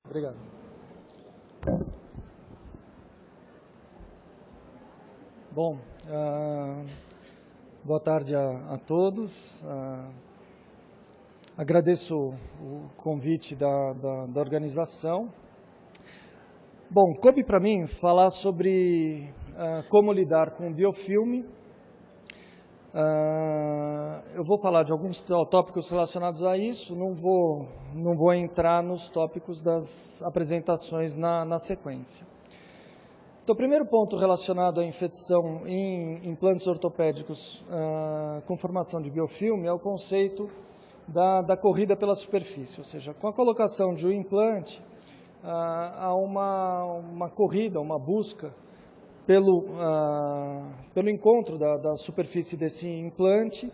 Obrigado. Bom, boa tarde a todos. Agradeço o convite da organização. Bom, coube para mim falar sobre como lidar com o biofilme. Eu vou falar de alguns tópicos relacionados a isso, não vou entrar nos tópicos das apresentações na sequência. Então, o primeiro ponto relacionado à infecção em implantes ortopédicos com formação de biofilme é o conceito da corrida pela superfície, ou seja, com a colocação de um implante, há uma corrida, uma busca pelo encontro da superfície desse implante,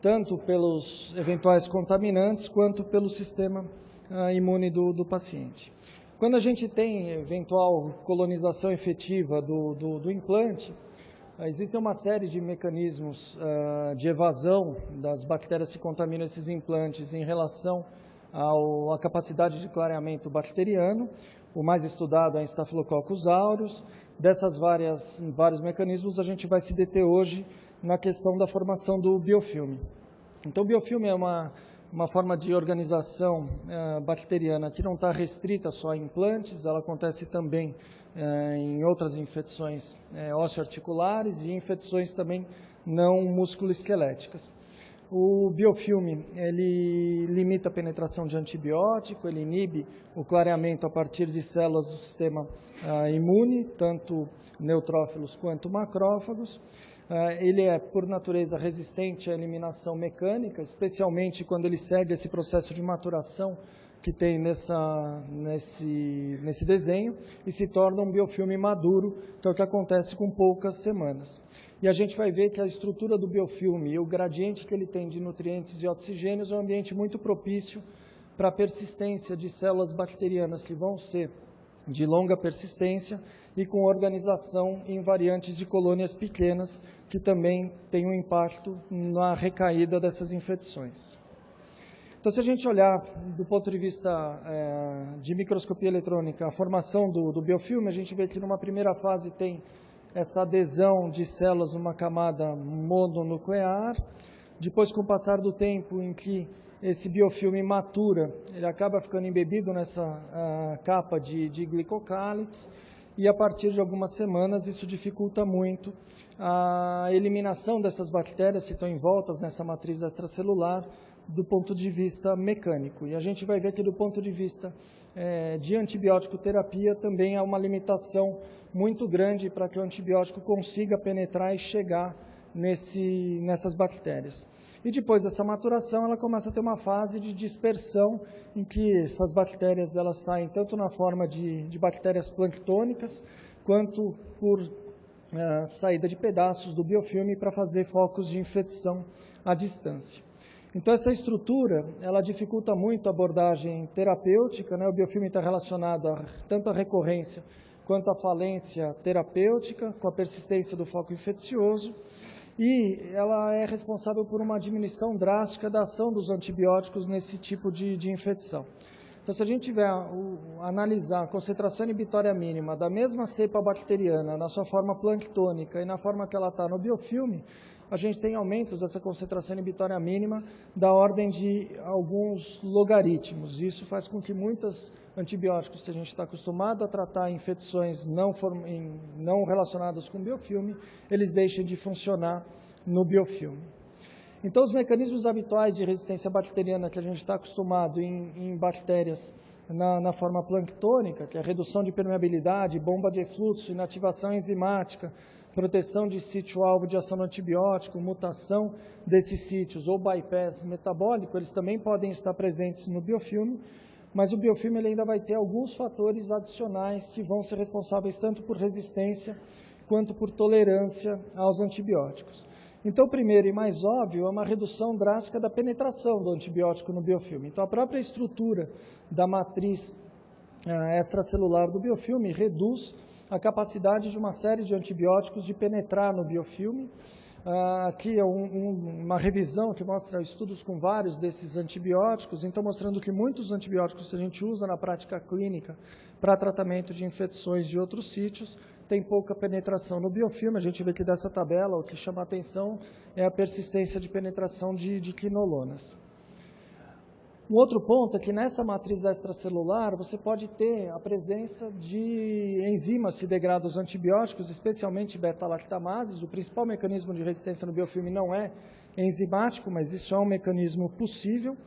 tanto pelos eventuais contaminantes quanto pelo sistema imune do paciente. Quando a gente tem eventual colonização efetiva do implante, existem uma série de mecanismos de evasão das bactérias que contaminam esses implantes em relação à capacidade de clareamento bacteriano. O mais estudado é Staphylococcus aureus. Dessas vários mecanismos, a gente vai se deter hoje na questão da formação do biofilme. Então, o biofilme é uma forma de organização bacteriana que não está restrita só a implantes, ela acontece também em outras infecções osteoarticulares e infecções também não musculoesqueléticas. O biofilme, ele limita a penetração de antibiótico, ele inibe o clareamento a partir de células do sistema imune, tanto neutrófilos quanto macrófagos. Ele é, por natureza, resistente à eliminação mecânica, especialmente quando ele segue esse processo de maturação que tem nesse desenho, e se torna um biofilme maduro, que é o que acontece com poucas semanas. E a gente vai ver que a estrutura do biofilme e o gradiente que ele tem de nutrientes e oxigênios é um ambiente muito propício para a persistência de células bacterianas que vão ser de longa persistência e com organização em variantes de colônias pequenas, que também tem um impacto na recaída dessas infecções. Então, se a gente olhar do ponto de vista de microscopia eletrônica, a formação do biofilme, a gente vê que numa primeira fase tem essa adesão de células numa camada mononuclear. Depois, com o passar do tempo em que esse biofilme matura, ele acaba ficando embebido nessa capa de glicocálides, e a partir de algumas semanas isso dificulta muito a eliminação dessas bactérias que estão envoltas nessa matriz extracelular do ponto de vista mecânico. E a gente vai ver que do ponto de vista de antibiótico terapia também há uma limitação muito grande para que o antibiótico consiga penetrar e chegar nessas bactérias. E depois dessa maturação, ela começa a ter uma fase de dispersão, em que essas bactérias elas saem tanto na forma de bactérias planctônicas, quanto por saída de pedaços do biofilme para fazer focos de infecção à distância. Então, essa estrutura, ela dificulta muito a abordagem terapêutica, né? O biofilme está relacionado tanto à recorrência quanto à falência terapêutica, com a persistência do foco infeccioso, e ela é responsável por uma diminuição drástica da ação dos antibióticos nesse tipo de infecção. Então, se a gente tiver analisar a concentração inibitória mínima da mesma cepa bacteriana na sua forma planctônica e na forma que ela está no biofilme, a gente tem aumentos dessa concentração inibitória mínima da ordem de alguns logaritmos. Isso faz com que muitos antibióticos que a gente está acostumado a tratar infecções não relacionadas com biofilme, eles deixem de funcionar no biofilme. Então, os mecanismos habituais de resistência bacteriana que a gente está acostumado em bactérias na forma planctônica, que é a redução de permeabilidade, bomba de efluxo, inativação enzimática, proteção de sítio-alvo de ação do antibiótico, mutação desses sítios ou bypass metabólico, eles também podem estar presentes no biofilme, mas o biofilme ele ainda vai ter alguns fatores adicionais que vão ser responsáveis tanto por resistência quanto por tolerância aos antibióticos. Então, o primeiro e mais óbvio é uma redução drástica da penetração do antibiótico no biofilme. Então, a própria estrutura da matriz extracelular do biofilme reduz a capacidade de uma série de antibióticos de penetrar no biofilme. Aqui é uma revisão que mostra estudos com vários desses antibióticos, então mostrando que muitos antibióticos que a gente usa na prática clínica para tratamento de infecções de outros sítios tem pouca penetração no biofilme. A gente vê que dessa tabela o que chama a atenção é a persistência de penetração de quinolonas. Um outro ponto é que nessa matriz extracelular você pode ter a presença de enzimas que degradam os antibióticos, especialmente beta-lactamases. O principal mecanismo de resistência no biofilme não é enzimático, mas isso é um mecanismo possível.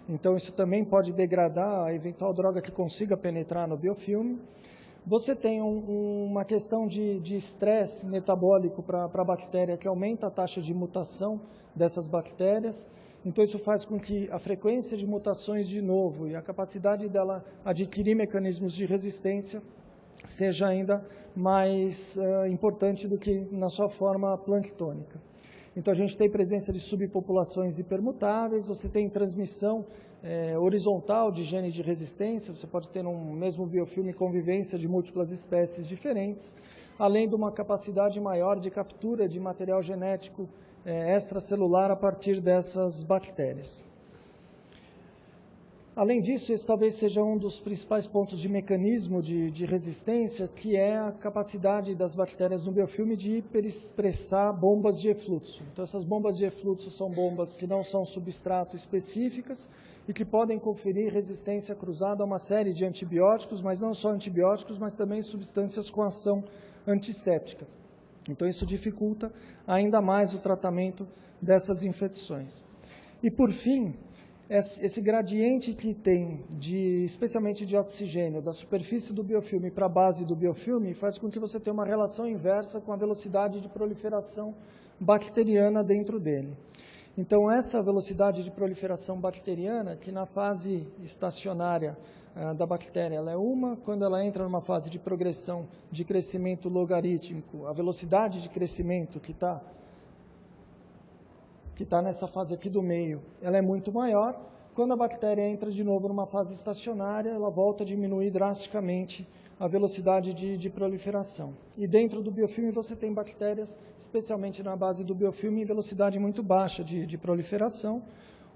Então isso também pode degradar a eventual droga que consiga penetrar no biofilme. Você tem uma questão de estresse metabólico para a bactéria que aumenta a taxa de mutação dessas bactérias. Então, isso faz com que a frequência de mutações de novo e a capacidade dela adquirir mecanismos de resistência seja ainda mais importante do que na sua forma planctônica. Então, a gente tem presença de subpopulações hipermutáveis, você tem transmissão horizontal de genes de resistência, você pode ter no mesmo biofilme convivência de múltiplas espécies diferentes, além de uma capacidade maior de captura de material genético extracelular a partir dessas bactérias. Além disso, esse talvez seja um dos principais pontos de mecanismo de resistência, que é a capacidade das bactérias no biofilme de hiperexpressar bombas de efluxo. Então, essas bombas de efluxo são bombas que não são substrato específicas e que podem conferir resistência cruzada a uma série de antibióticos, mas não só antibióticos, mas também substâncias com ação antisséptica. Então, isso dificulta ainda mais o tratamento dessas infecções. E, por fim, esse gradiente que tem, especialmente de oxigênio, da superfície do biofilme para a base do biofilme, faz com que você tenha uma relação inversa com a velocidade de proliferação bacteriana dentro dele. Então, essa velocidade de proliferação bacteriana, que na fase estacionária da bactéria ela é uma, quando ela entra numa fase de progressão de crescimento logarítmico, a velocidade de crescimento que está nessa fase aqui do meio, ela é muito maior. Quando a bactéria entra de novo numa fase estacionária, ela volta a diminuir drasticamente a velocidade de proliferação. E dentro do biofilme você tem bactérias, especialmente na base do biofilme, em velocidade muito baixa de proliferação.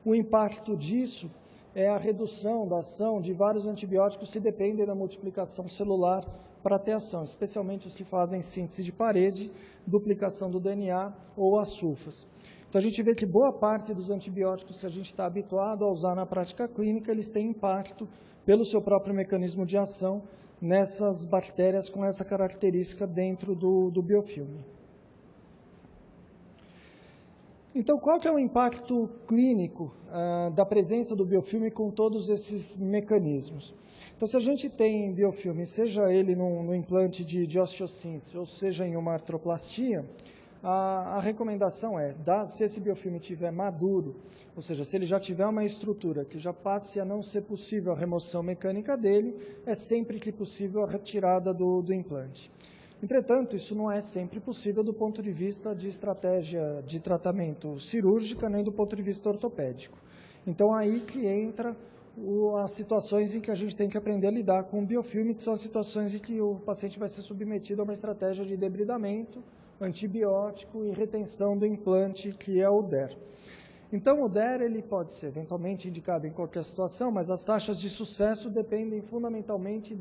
O impacto disso é a redução da ação de vários antibióticos que dependem da multiplicação celular para ter ação, especialmente os que fazem síntese de parede, duplicação do DNA ou as sulfas. Então, a gente vê que boa parte dos antibióticos que a gente está habituado a usar na prática clínica, eles têm impacto pelo seu próprio mecanismo de ação nessas bactérias com essa característica dentro do biofilme. Então, qual que é o impacto clínico da presença do biofilme com todos esses mecanismos? Então, se a gente tem biofilme, seja ele no implante de osteossíntese, ou seja em uma artroplastia, a recomendação é, se esse biofilme estiver maduro, ou seja, se ele já tiver uma estrutura que já passe a não ser possível a remoção mecânica dele, é sempre que possível a retirada do implante. Entretanto, isso não é sempre possível do ponto de vista de estratégia de tratamento cirúrgica, nem do ponto de vista ortopédico. Então, aí que entra as situações em que a gente tem que aprender a lidar com o biofilme, que são as situações em que o paciente vai ser submetido a uma estratégia de debridamento, antibiótico e retenção do implante, que é o DER. Então, o DER ele pode ser eventualmente indicado em qualquer situação, mas as taxas de sucesso dependem fundamentalmente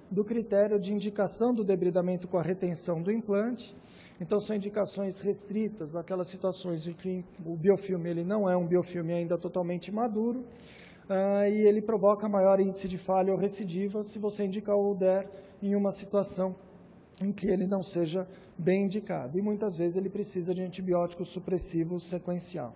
do critério de indicação do debridamento com a retenção do implante. Então, são indicações restritas àquelas situações em que o biofilme ele não é um biofilme ainda totalmente maduro e ele provoca maior índice de falha ou recidiva se você indicar o DER em uma situação em que ele não seja bem indicado. E muitas vezes ele precisa de antibiótico supressivo sequencial.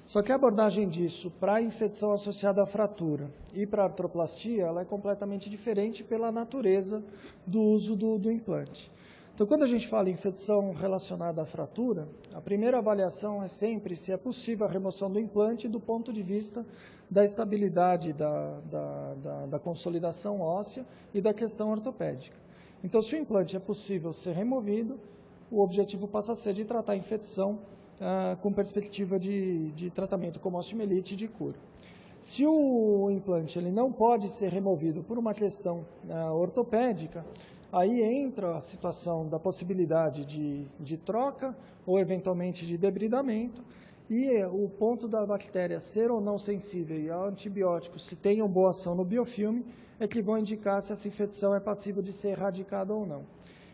Só que a abordagem disso para a infecção associada à fratura e para a artroplastia, ela é completamente diferente pela natureza do uso do implante. Então, quando a gente fala em infecção relacionada à fratura, a primeira avaliação é sempre se é possível a remoção do implante do ponto de vista da estabilidade da consolidação óssea e da questão ortopédica. Então, se o implante é possível ser removido, o objetivo passa a ser de tratar a infecção com perspectiva de tratamento como osteomielite e de cura. Se o implante ele não pode ser removido por uma questão ortopédica, Aí entra a situação da possibilidade de troca ou, eventualmente, de debridamento, e o ponto da bactéria ser ou não sensível a antibióticos que tenham boa ação no biofilme é que vão indicar se essa infecção é passível de ser erradicada ou não.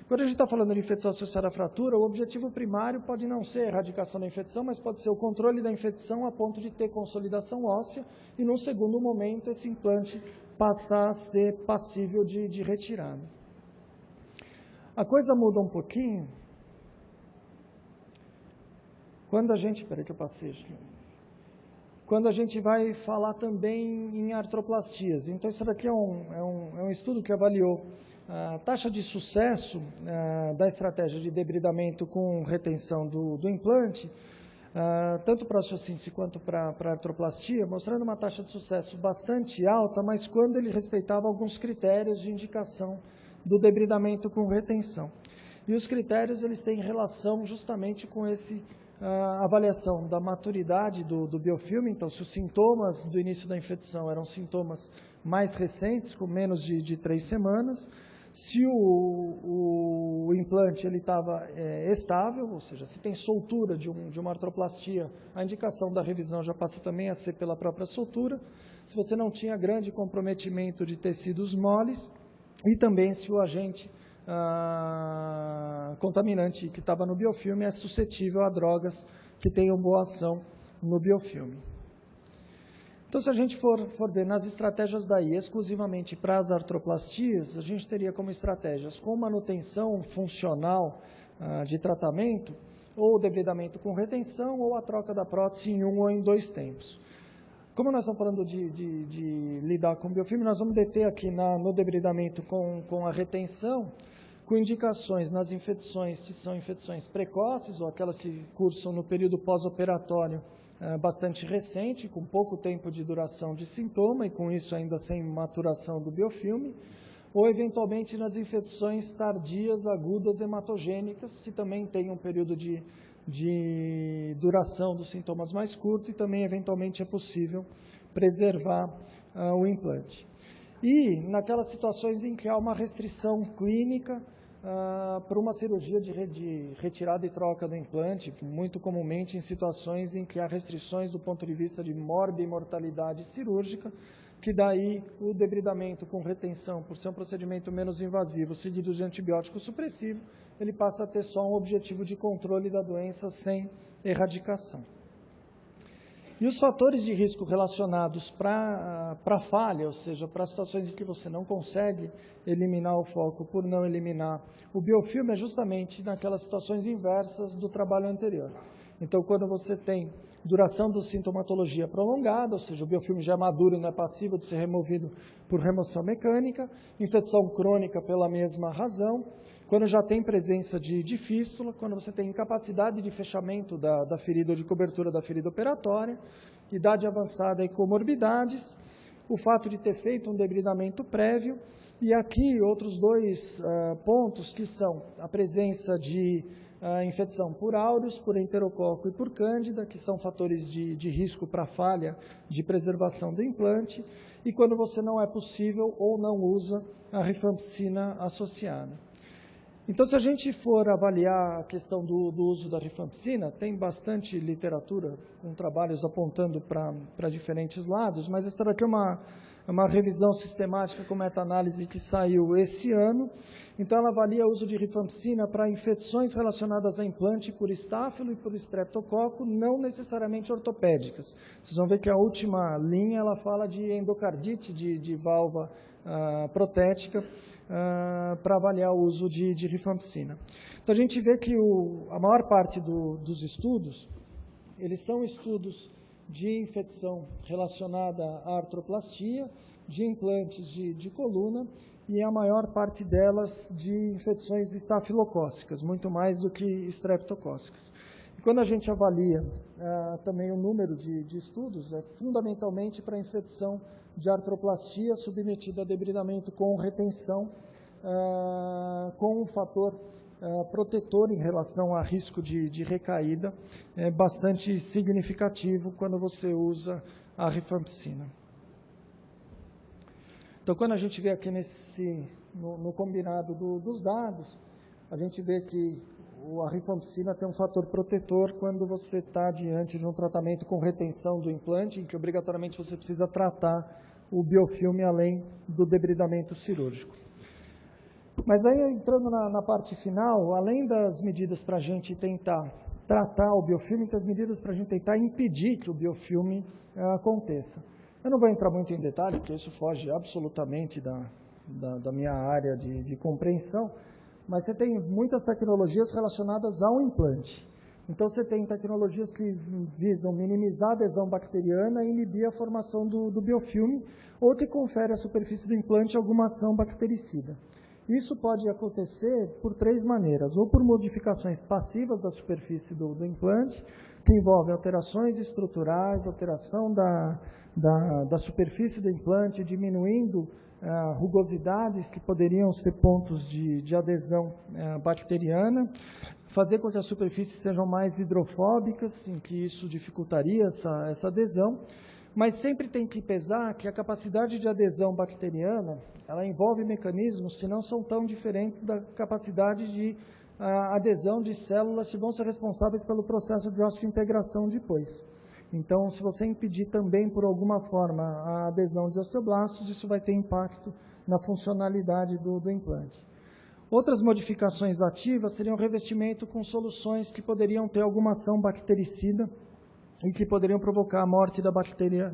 Quando a gente está falando de infecção associada à fratura, o objetivo primário pode não ser a erradicação da infecção, mas pode ser o controle da infecção a ponto de ter consolidação óssea e, num segundo momento, esse implante passar a ser passível de retirada. A coisa muda um pouquinho quando a gente... Espera que eu passei aqui. Quando a gente vai falar também em artroplastias. Então, isso daqui é um estudo que avaliou a taxa de sucesso da estratégia de debridamento com retenção do implante, tanto para a osteossíntese quanto para a artroplastia, mostrando uma taxa de sucesso bastante alta, mas quando ele respeitava alguns critérios de indicação do debridamento com retenção. E os critérios eles têm relação justamente com a avaliação da maturidade do biofilme. Então, se os sintomas do início da infecção eram sintomas mais recentes, com menos de 3 semanas, se o implante estava estável, ou seja, se tem soltura de uma artroplastia, a indicação da revisão já passa também a ser pela própria soltura, se você não tinha grande comprometimento de tecidos moles, e também se o agente contaminante que estava no biofilme é suscetível a drogas que tenham boa ação no biofilme. Então, se a gente for ver nas estratégias daí, exclusivamente para as artroplastias, a gente teria como estratégias com manutenção funcional de tratamento, ou debridamento com retenção, ou a troca da prótese em 1 ou em 2 tempos. Como nós estamos falando de lidar com o biofilme, nós vamos deter aqui no debridamento com a retenção, com indicações nas infecções que são infecções precoces, ou aquelas que cursam no período pós-operatório bastante recente, com pouco tempo de duração de sintoma, e com isso ainda sem maturação do biofilme, ou eventualmente nas infecções tardias, agudas, hematogênicas, que também têm um período de duração dos sintomas mais curto, e também eventualmente é possível preservar o implante. E naquelas situações em que há uma restrição clínica para uma cirurgia de retirada e troca do implante, muito comumente em situações em que há restrições do ponto de vista de morbimortalidade cirúrgica, que daí o debridamento com retenção, por ser um procedimento menos invasivo, seguido de antibiótico supressivo, ele passa a ter só um objetivo de controle da doença sem erradicação. E os fatores de risco relacionados para a falha, ou seja, para situações em que você não consegue eliminar o foco por não eliminar o biofilme, é justamente naquelas situações inversas do trabalho anterior. Então, quando você tem duração da sintomatologia prolongada, ou seja, o biofilme já é maduro e não é passível de ser removido por remoção mecânica, infecção crônica pela mesma razão, quando já tem presença de fístula, quando você tem incapacidade de fechamento da ferida ou de cobertura da ferida operatória, idade avançada e comorbidades, o fato de ter feito um debridamento prévio, e aqui outros 2 pontos que são a presença de infecção por áureos, por enterococo e por cândida, que são fatores de risco para falha de preservação do implante, e quando você não é possível ou não usa a rifampicina associada. Então, se a gente for avaliar a questão do uso da rifampicina, tem bastante literatura com trabalhos apontando para diferentes lados, mas essa daqui é uma revisão sistemática com meta-análise que saiu esse ano. Então, ela avalia o uso de rifampicina para infecções relacionadas a implante por estáfilo e por estreptococo, não necessariamente ortopédicas. Vocês vão ver que a última linha ela fala de endocardite de válvula protética, para avaliar o uso de rifampicina. Então, a gente vê que a maior parte dos estudos, eles são estudos de infecção relacionada à artroplastia, de implantes de coluna, e a maior parte delas de infecções estafilocócicas, muito mais do que estreptocócicas. E quando a gente avalia também o número de estudos, é fundamentalmente para infecção de artroplastia submetida a debridamento com retenção, com um fator protetor em relação a risco de recaída, bastante significativo quando você usa a rifampicina. Então, quando a gente vê aqui no combinado dos dados, a gente vê que a rifampicina tem um fator protetor quando você está diante de um tratamento com retenção do implante, em que obrigatoriamente você precisa tratar o biofilme além do debridamento cirúrgico. Mas aí, entrando na parte final, além das medidas para a gente tentar tratar o biofilme, tem as medidas para a gente tentar impedir que o biofilme aconteça. Eu não vou entrar muito em detalhe, porque isso foge absolutamente da minha área de compreensão, mas você tem muitas tecnologias relacionadas ao implante. Então, você tem tecnologias que visam minimizar a adesão bacteriana e inibir a formação do biofilme, ou que confere à superfície do implante alguma ação bactericida. Isso pode acontecer por três maneiras, ou por modificações passivas da superfície do implante, que envolvem alterações estruturais, alteração da superfície do implante, diminuindo rugosidades que poderiam ser pontos de adesão bacteriana, fazer com que as superfícies sejam mais hidrofóbicas, em que isso dificultaria essa adesão, mas sempre tem que pesar que a capacidade de adesão bacteriana, ela envolve mecanismos que não são tão diferentes da capacidade de adesão de células que vão ser responsáveis pelo processo de osteointegração depois. Então, se você impedir também, por alguma forma, a adesão de osteoblastos, isso vai ter impacto na funcionalidade do implante. Outras modificações ativas seriam revestimento com soluções que poderiam ter alguma ação bactericida e que poderiam provocar a morte da bactéria,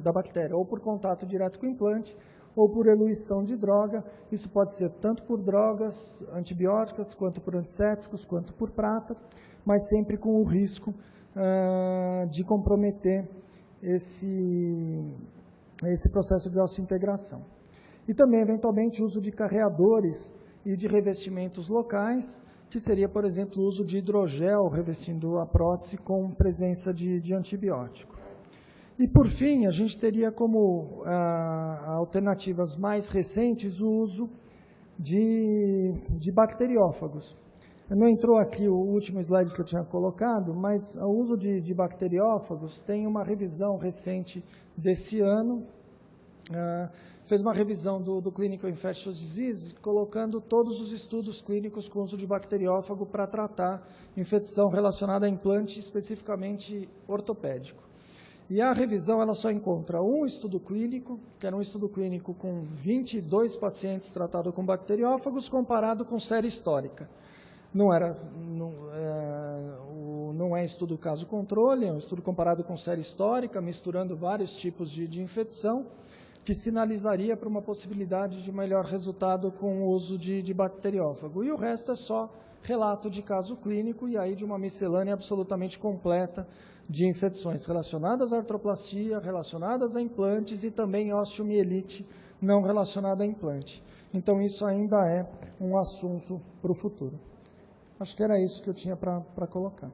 ou por contato direto com o implante, ou por eluição de droga. Isso pode ser tanto por drogas antibióticas, quanto por antissépticos, quanto por prata, mas sempre com o risco de comprometer esse processo de osteointegração. E também, eventualmente, o uso de carreadores e de revestimentos locais, que seria, por exemplo, o uso de hidrogel revestindo a prótese com presença de antibiótico. E, por fim, a gente teria como alternativas mais recentes o uso de bacteriófagos. Não entrou aqui o último slide que eu tinha colocado, mas o uso de bacteriófagos tem uma revisão recente desse ano, fez uma revisão do Clinical Infectious Disease, colocando todos os estudos clínicos com uso de bacteriófago para tratar infecção relacionada a implante, especificamente ortopédico. E a revisão ela só encontra um estudo clínico, que era um estudo clínico com 22 pacientes tratados com bacteriófagos, comparado com série histórica. Não é estudo caso-controle, é um estudo comparado com série histórica, misturando vários tipos de infecção, que sinalizaria para uma possibilidade de melhor resultado com o uso de bacteriófago. E o resto é só relato de caso clínico e aí de uma miscelânea absolutamente completa de infecções relacionadas à artroplastia, relacionadas a implantes e também osteomielite não relacionada a implante. Então, isso ainda é um assunto para o futuro. Acho que era isso que eu tinha para colocar.